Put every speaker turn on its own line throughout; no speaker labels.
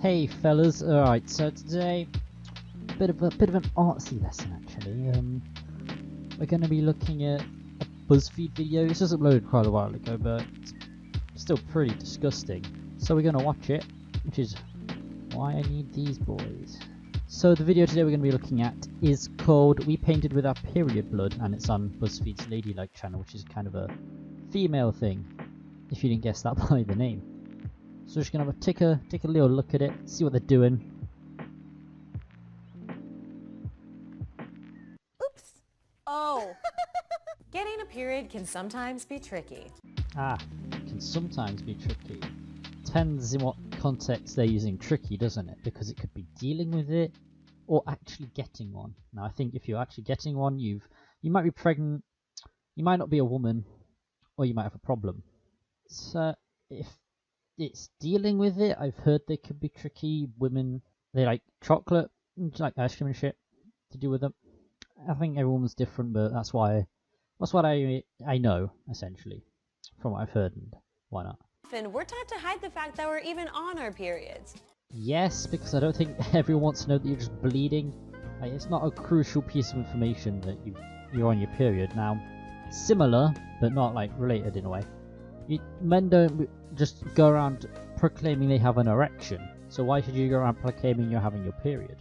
Hey fellas, alright, so today bit of an artsy lesson actually. We're gonna be looking at a Buzzfeed video. This was uploaded quite a while ago, but it's still pretty disgusting. So we're gonna watch it, which is why I need these boys. So the video today we're gonna be looking at is called We Painted With Our Period Blood, and it's on Buzzfeed's Ladylike channel, which is kind of a female thing, if you didn't guess that by the name. So we're just gonna take a little look at it, see what they're doing.
Oops. Oh. Getting a period can sometimes be tricky.
Ah, can sometimes be tricky. Depends in what context they're using tricky, doesn't it? Because it could be dealing with it or actually getting one. Now I think if you're actually getting one, you might be pregnant, you might not be a woman, or you might have a problem. So if it's dealing with it, I've heard they could be tricky. Women, they like chocolate, like ice cream and shit to do with them. I think everyone's different, but that's what I know, essentially, from what I've heard, and why not?
Often we're taught to hide the fact that we're even on our periods.
Yes, because I don't think everyone wants to know that you're just bleeding. Like, it's not a crucial piece of information that you're on your period. Now, similar, but not like related in a way. Men don't just go around proclaiming they have an erection, so why should you go around proclaiming you're having your period?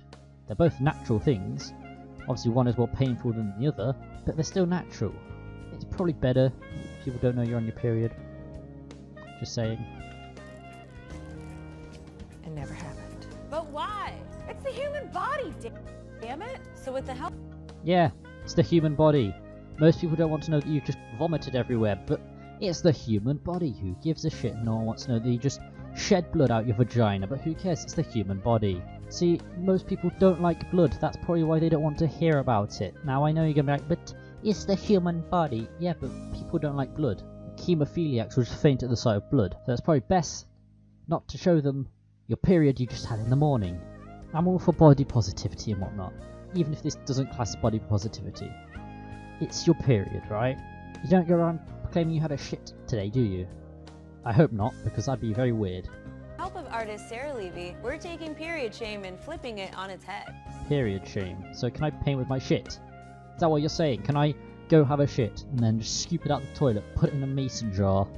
They're both natural things. Obviously one is more painful than the other, but they're still natural. It's probably better if people don't know you're on your period. Just saying.
It never happened. But why? It's the human body, damn it. So with the help...
Yeah, it's the human body. Most people don't want to know that you've just vomited everywhere, but it's the human body. Who gives a shit? No one wants to know that you just shed blood out your vagina, but who cares? It's the human body. See, most people don't like blood. That's probably why they don't want to hear about it. Now I know you're gonna be like, but it's the human body. Yeah, but people don't like blood. Chemophiliacs will just faint at the sight of blood. So it's probably best not to show them your period you just had in the morning. I'm all for body positivity and whatnot, even if this doesn't class as body positivity. It's your period, right? You don't go around claiming you had a shit today, do you? I hope not, because that'd be very weird.
Help of artist Sarah Levy, we're taking period shame and flipping it on its head.
Period shame. So can I paint with my shit? Is that what you're saying? Can I go have a shit and then just scoop it out the toilet, put it in a mason jar,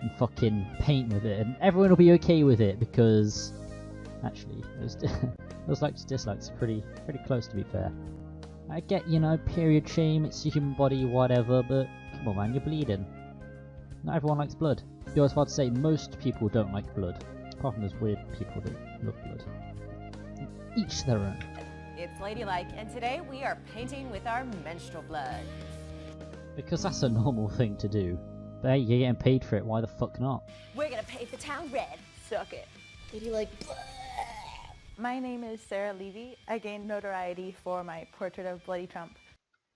and fucking paint with it, and everyone will be okay with it? Because actually, those likes and dislikes are pretty close, to be fair. I get, you know, period shame, it's your human body, whatever, but come on man, you're bleeding. Not everyone likes blood. You're as far to say most people don't like blood, apart from those weird people that love blood. Each their own.
It's Ladylike, and today we are painting with our menstrual blood.
Because that's a normal thing to do. But hey, you're getting paid for it, why the fuck not?
We're gonna paint the town red. Suck it.
Ladylike. My name is Sarah Levy. I gained notoriety for my portrait of Bloody Trump.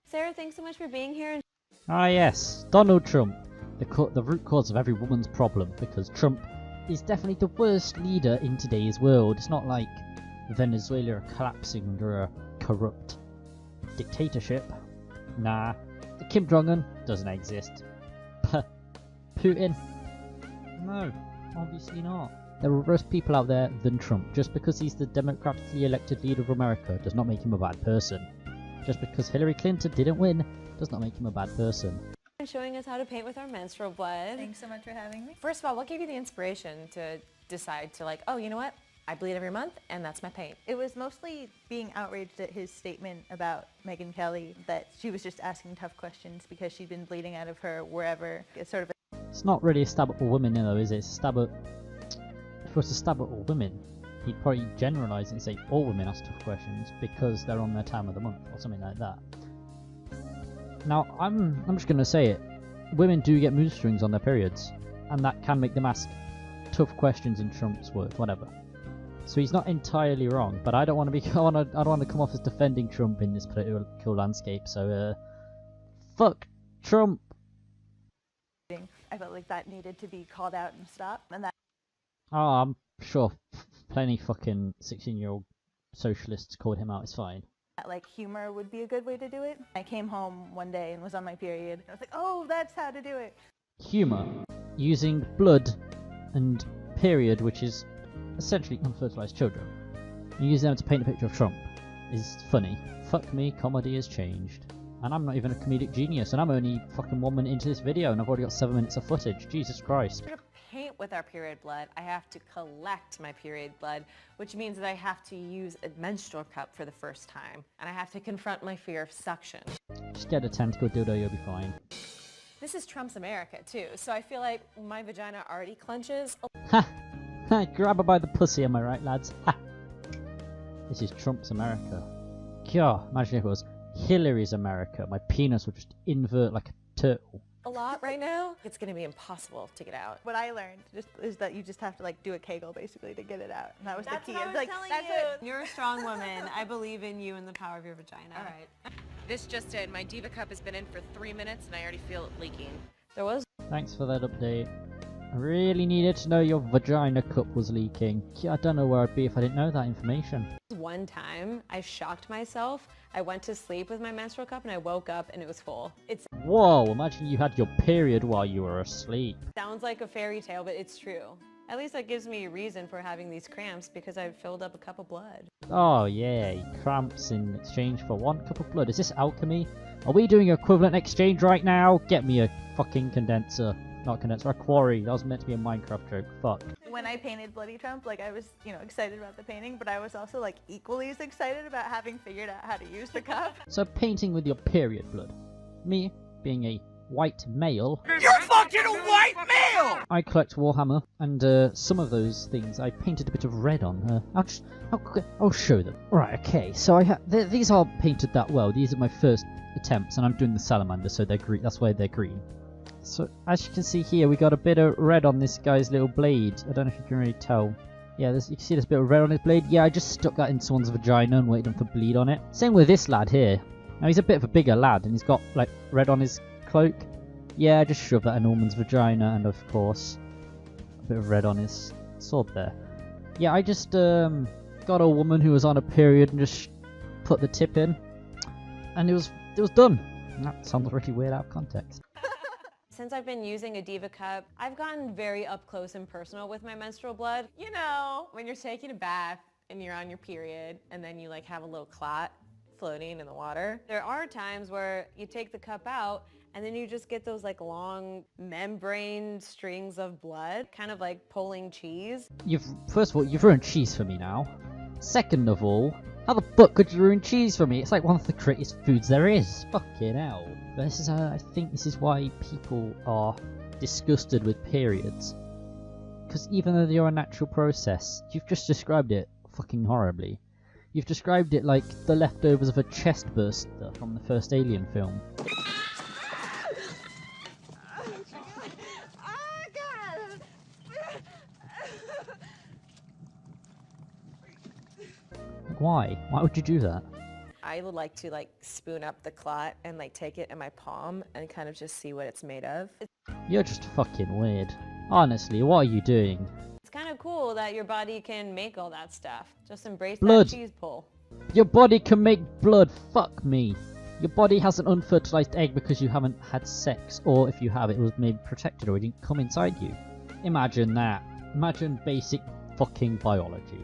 Sarah, thanks so much for being here.
Ah yes, Donald Trump. The root cause of every woman's problem, because Trump is definitely the worst leader in today's world. It's not like Venezuela are collapsing under a corrupt dictatorship. Nah, Kim Jong-un doesn't exist. Putin? No, obviously not. There are worse people out there than Trump. Just because he's the democratically elected leader of America does not make him a bad person. Just because Hillary Clinton didn't win does not make him a bad person.
And showing us how to paint with our menstrual blood.
Thanks so much for having me.
First of all, what gave you the inspiration to decide to like, oh, you know what? I bleed every month and that's my paint.
It was mostly being outraged at his statement about Megyn Kelly, that she was just asking tough questions because she'd been bleeding out of her wherever. It's sort of
It's not really a stab at all women though, is it? It's a stab at... If it was a stab at all women, he'd probably generalise and say all women ask tough questions because they're on their time of the month or something like that. Now, I'm just going to say it. Women do get mood swings on their periods, and that can make them ask tough questions in Trump's words, whatever. So he's not entirely wrong, but I don't want to be. I don't want to come off as defending Trump in this political landscape. So, fuck Trump.
I felt like that needed to be called out and stopped, and that.
Oh, I'm sure plenty fucking 16-year-old socialists called him out. It's fine.
Like humor would be a good way to do it. I came home one day and was on my period. I was like, oh, that's how to do it.
Humor using blood and period, which is essentially unfertilized children. You use them to paint a picture of Trump. Is funny. Fuck me, comedy has changed. And I'm not even a comedic genius, and I'm only fucking 1 minute into this video, and I've already got 7 minutes of footage. Jesus Christ.
To paint with our period blood, I have to collect my period blood, which means that I have to use a menstrual cup for the first time, and I have to confront my fear of suction.
Just get a tentacle dildo, you'll be fine.
This is Trump's America, too, so I feel like my vagina already clenches.
Ha! Ha! Grab her by the pussy, am I right, lads? Ha! This is Trump's America. God, imagine if it was Hillary's America. My penis would just invert like a turtle.
A lot right now. It's gonna be impossible to get out.
What I learned is that you just have to like do a Kegel basically to get it out. And that was
That's
the key.
what I was
Like,
telling
that's
you.
it.
You're a strong woman. I believe in you and the power of your vagina.
All right. This just in. My Diva Cup has been in for 3 minutes and I already feel it leaking.
There was
Thanks for that update. I really needed to know your vagina cup was leaking. I don't know where I'd be if I didn't know that information.
one time I shocked myself. I went to sleep with my menstrual cup and I woke up and it was full. It
Whoa, imagine you had your period while you were asleep.
sounds like a fairy tale, but it's true. At least that gives me a reason for having these cramps because I filled up a cup of blood.
Oh yeah, cramps in exchange for 1 cup of blood. Is this alchemy? Are we doing equivalent exchange right now? Get me a fucking condenser. Not condenser, a quarry. That was meant to be a Minecraft joke. Fuck.
When I painted Bloody Trump, like I was, excited about the painting, but I was also like equally as excited about having figured out how to use the cup.
So painting with your period blood. Me, being a white male.
You're fucking a white male!
I collect Warhammer, and some of those things I painted a bit of red on her. I'll show them. Right, okay, so these aren't painted that well. These are my first attempts, and I'm doing the salamander, so they're green. That's why they're green. So as you can see here, we got a bit of red on this guy's little blade. I don't know if you can really tell. Yeah, you can see this bit of red on his blade. Yeah, I just stuck that in someone's vagina and waited for them to bleed on it. Same with this lad here. Now he's a bit of a bigger lad, and he's got like red on his cloak. Yeah, I just shoved that in Norman's vagina, and of course, a bit of red on his sword there. Yeah, I just got a woman who was on a period and just put the tip in, and it was done. And that sounds really weird out of context.
Since I've been using a Diva Cup, I've gotten very up close and personal with my menstrual blood. You know, when you're taking a bath and you're on your period and then you like have a little clot floating in the water. There are times where you take the cup out and then you just get those like long membrane strings of blood, kind of like pulling cheese.
First of all, you've ruined cheese for me now. Second of all, how the fuck could you ruin cheese for me? It's like one of the greatest foods there is. Fucking hell. But this is, I think this is why people are disgusted with periods. Because even though they're a natural process, you've just described it fucking horribly. You've described it like the leftovers of a chest burster from the first Alien film. Why? Why would you do that?
I would like to like spoon up the clot and like take it in my palm and kind of just see what it's made of.
You're just fucking weird. Honestly, what are you doing?
It's kind of cool that your body can make all that stuff. Just embrace
Blood.
that cheese pull.
Your body can make blood, fuck me. Your body has an unfertilized egg because you haven't had sex, or if you have, it was maybe protected or it didn't come inside you. Imagine that. Imagine basic fucking biology.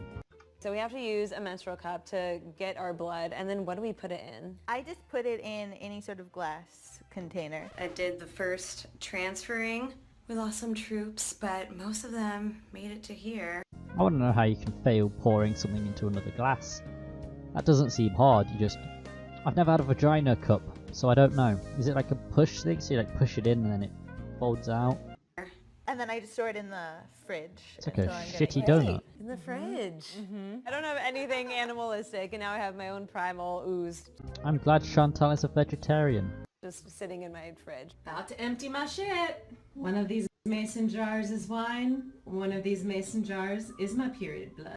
So we have to use a menstrual cup to get our blood, and then what do we put it in?
I just put it in any sort of glass container.
I did the first transferring. We lost some troops, but most of them made it to here.
I want to know how you can fail pouring something into another glass. That doesn't seem hard, I've never had a vagina cup, so I don't know. Is it like a push thing? So you like push it in and then it folds out?
And then I just store it in the fridge.
It's like a
until I'm
shitty
getting
donut.
In the fridge. I don't have anything animalistic, and now I have my own primal ooze
I'm glad Chantal is a vegetarian.
just sitting in my fridge.
About to empty my shit. One of these mason jars is wine. One of these mason jars is my period blood.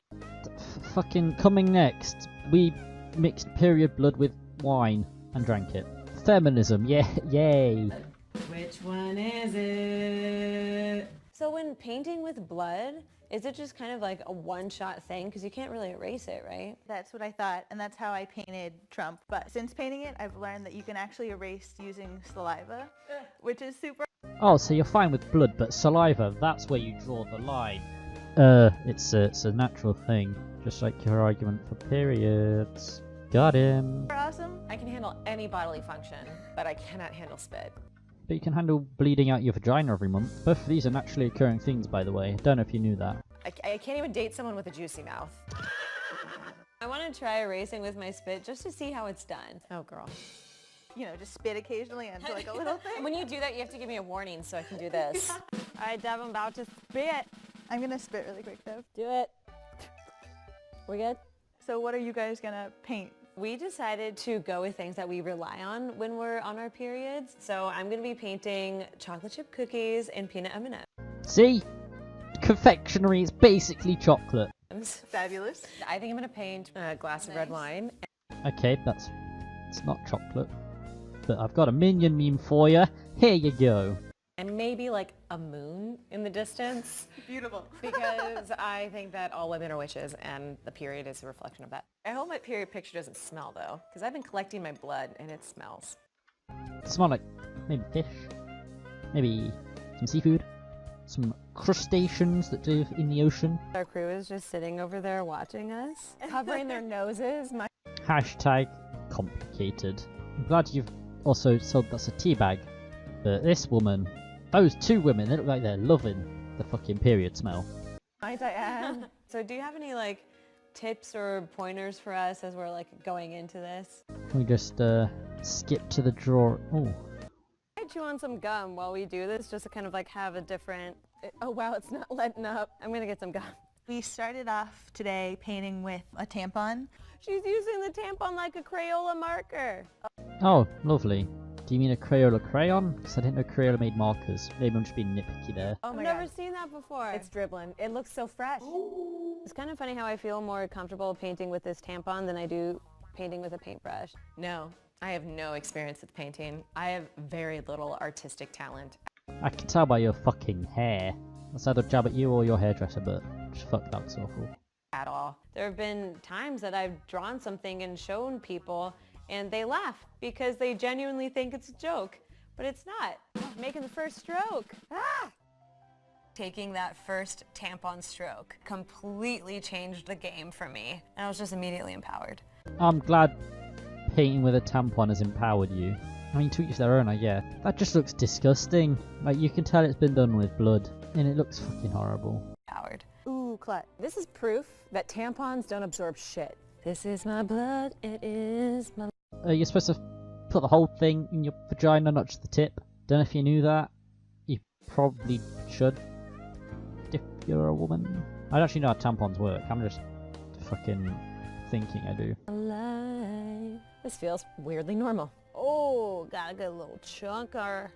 Fucking coming next, we mixed period blood with wine and drank it. Feminism, yeah, yay.
Which one is it?
So when painting with blood, is it just kind of like a one-shot thing? Because you can't really erase it, right?
That's what I thought, and that's how I painted Trump. But since painting it, I've learned that you can actually erase using saliva, which is super.
Oh, so you're fine with blood, but saliva, that's where you draw the line. It's a natural thing, just like your argument for periods. Got him.
Awesome.
I can handle any bodily function, but I cannot handle spit.
But you can handle bleeding out your vagina every month. Both of these are naturally occurring things, by the way. Don't know if you knew that.
I can't even date someone with a juicy mouth. I want to try erasing with my spit just to see how it's done. Oh, girl.
You know, just spit occasionally onto like a little thing.
When you do that, you have to give me a warning so I can do this. All right, Dev, I'm about to spit.
I'm gonna spit really quick, Dev.
Do it. We good?
So what are you guys gonna paint?
We decided to go with things that we rely on when we're on our periods. So I'm going to be painting chocolate chip cookies and peanut M&Ms.
See? Confectionery is basically chocolate.
Fabulous.
I think I'm going to paint a glass of red wine.
Okay, it's not chocolate. But I've got a minion meme for you. Here you go.
And maybe like a moon in the distance.
Beautiful.
Because I think that all women are witches and the period is a reflection of that. I hope my period picture doesn't smell though, because I've been collecting my blood and it smells.
It smells like maybe fish, maybe some seafood, some crustaceans that live in the ocean.
Our crew is just sitting over there watching us, covering their noses.
Hashtag complicated. I'm glad you've also told that's a tea bag. But this woman, those two women, they look like they're loving the fucking period smell.
Hi, Diane. So do you have any like tips or pointers for us as we're like going into this?
Can we just skip to the drawer? Oh.
I chew on some gum while we do this just to kind of like have a different... Oh wow, it's not letting up. I'm gonna get some gum.
We started off today painting with a tampon.
She's using the tampon like a Crayola marker.
Oh, lovely. Do you mean a Crayola crayon? Because I didn't know Crayola made markers. Maybe I'm just being nitpicky there.
Oh my God. I've never seen that before. It's dribbling. It looks so fresh. It's kind of funny how I feel more comfortable painting with this tampon than I do painting with a paintbrush. No, I have no experience with painting. I have very little artistic talent.
I can tell by your fucking hair. That's either jab at you or your hairdresser, but fuck, that's awful.
At all. There have been times that I've drawn something and shown people and they laugh because they genuinely think it's a joke, but it's not. Making the first stroke. Ah! Taking that first tampon stroke completely changed the game for me, and I was just immediately empowered.
I'm glad painting with a tampon has empowered you. I mean, to each their own, I guess. That just looks disgusting. Like, you can tell it's been done with blood, and it looks fucking horrible.
Empowered.
Ooh, clut.
This is proof that tampons don't absorb shit. This is my blood, it is my...
You're supposed to put the whole thing in your vagina, not just the tip. Don't know if you knew that. You probably should, if you're a woman. I don't actually know how tampons work. I'm just fucking thinking I do.
Alive. This feels weirdly normal. Oh, got a good little chunker.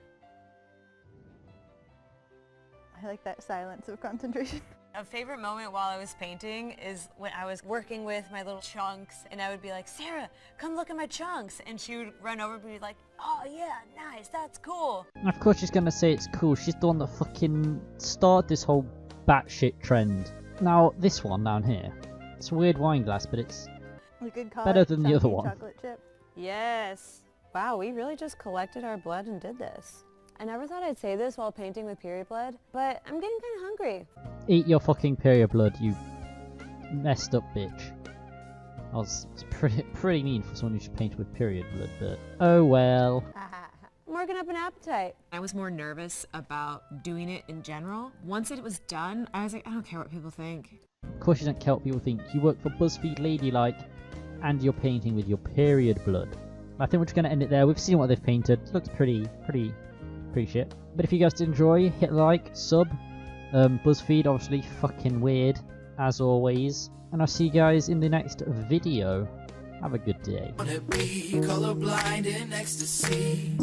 I like that silence of concentration.
A favorite moment while I was painting is when I was working with my little chunks and I would be like, Sarah, come look at my chunks. And she would run over and be like, oh yeah, nice, that's cool.
And of course she's gonna say it's cool. She's the one that fucking started this whole batshit trend. Now, this one down here, it's a weird wine glass, but it's better than the other one.
Chocolate chip.
Yes. Wow, we really just collected our blood and did this. I never thought I'd say this while painting with period blood, but I'm getting kind of hungry.
Eat your fucking period blood, you messed up bitch. It's pretty mean for someone who should paint with period blood, but oh well.
I'm working up an appetite. I was more nervous about doing it in general. Once it was done, I was like, I don't care what people think.
Of course you don't care what people think. You work for Buzzfeed Ladylike, and you're painting with your period blood. I think we're just going to end it there. We've seen what they've painted. It looks pretty shit. But if you guys did enjoy, hit like, sub. Buzzfeed, obviously, fucking weird, as always. And I'll see you guys in the next video. Have a good day.
Wanna be colorblind in ecstasy.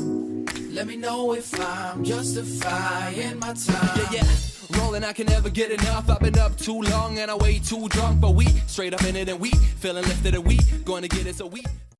Let me know if I'm justifying my time. Yeah. Rolling, I can never get enough. I've been up too long and I way too drunk. But we straight up in it and we feeling lifted and we gonna get it, so we